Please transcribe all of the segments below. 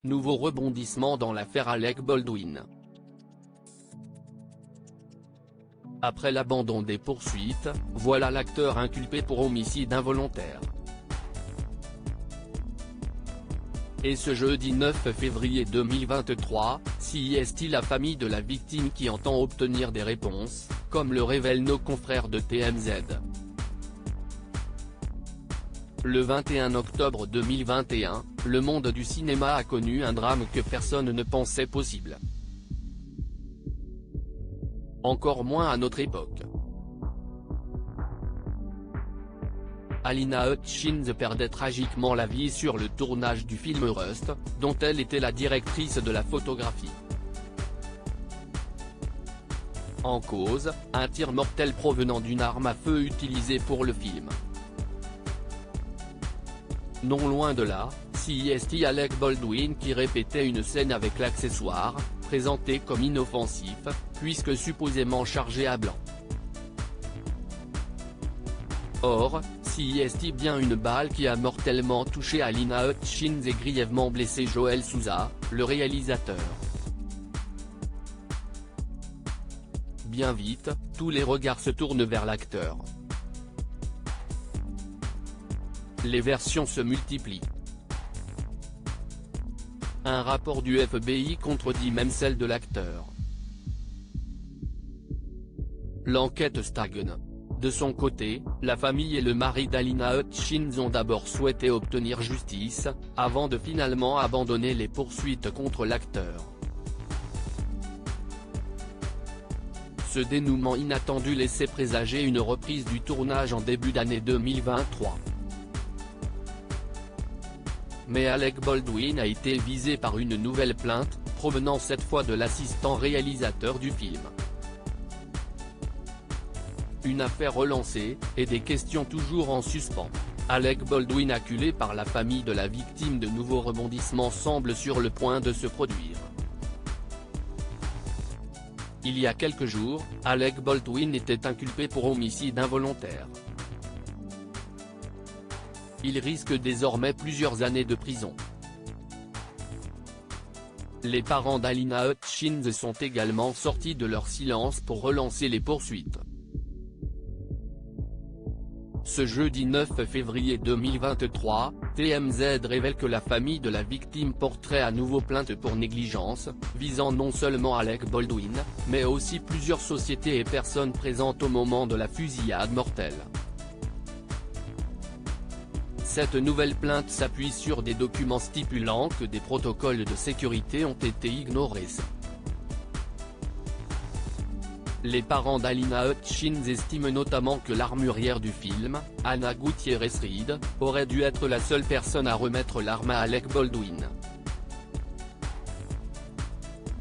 Nouveau rebondissement dans l'affaire Alec Baldwin. Après l'abandon des poursuites, voilà l'acteur inculpé pour homicide involontaire. Et ce jeudi 9 février 2023, c'est la famille de la victime qui entend obtenir des réponses, comme le révèlent nos confrères de TMZ. Le 21 octobre 2021, le monde du cinéma a connu un drame que personne ne pensait possible. Encore moins à notre époque. Halyna Hutchins perdait tragiquement la vie sur le tournage du film Rust, dont elle était la directrice de la photographie. En cause, un tir mortel provenant d'une arme à feu utilisée pour le film. Non loin de là, c'est Alec Baldwin qui répétait une scène avec l'accessoire, présenté comme inoffensif, puisque supposément chargé à blanc. Or, c'est bien une balle qui a mortellement touché Halyna Hutchins et grièvement blessé Joel Souza, le réalisateur. Bien vite, tous les regards se tournent vers l'acteur. Les versions se multiplient. Un rapport du FBI contredit même celle de l'acteur. L'enquête stagne. De son côté, la famille et le mari d'Halyna Hutchins ont d'abord souhaité obtenir justice, avant de finalement abandonner les poursuites contre l'acteur. Ce dénouement inattendu laissait présager une reprise du tournage en début d'année 2023. Mais Alec Baldwin a été visé par une nouvelle plainte, provenant cette fois de l'assistant réalisateur du film. Une affaire relancée, et des questions toujours en suspens. Alec Baldwin acculé par la famille de la victime, de nouveaux rebondissements semblent sur le point de se produire. Il y a quelques jours, Alec Baldwin était inculpé pour homicide involontaire. Il risque désormais plusieurs années de prison. Les parents d'Halyna Hutchins sont également sortis de leur silence pour relancer les poursuites. Ce jeudi 9 février 2023, TMZ révèle que la famille de la victime porterait à nouveau plainte pour négligence, visant non seulement Alec Baldwin, mais aussi plusieurs sociétés et personnes présentes au moment de la fusillade mortelle. Cette nouvelle plainte s'appuie sur des documents stipulant que des protocoles de sécurité ont été ignorés. Les parents d'Halyna Hutchins estiment notamment que l'armurière du film, Hannah Gutierrez-Reed, aurait dû être la seule personne à remettre l'arme à Alec Baldwin.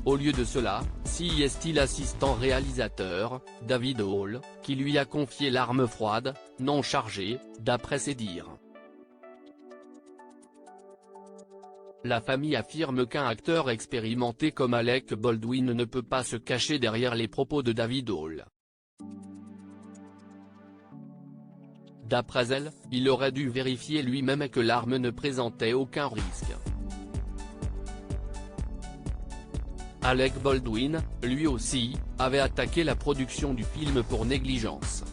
Au lieu de cela, c'est l'assistant réalisateur, David Hall, qui lui a confié l'arme froide, non chargée, d'après ses dires. La famille affirme qu'un acteur expérimenté comme Alec Baldwin ne peut pas se cacher derrière les propos de David Hall. D'après elle, il aurait dû vérifier lui-même que l'arme ne présentait aucun risque. Alec Baldwin, lui aussi, avait attaqué la production du film pour négligence.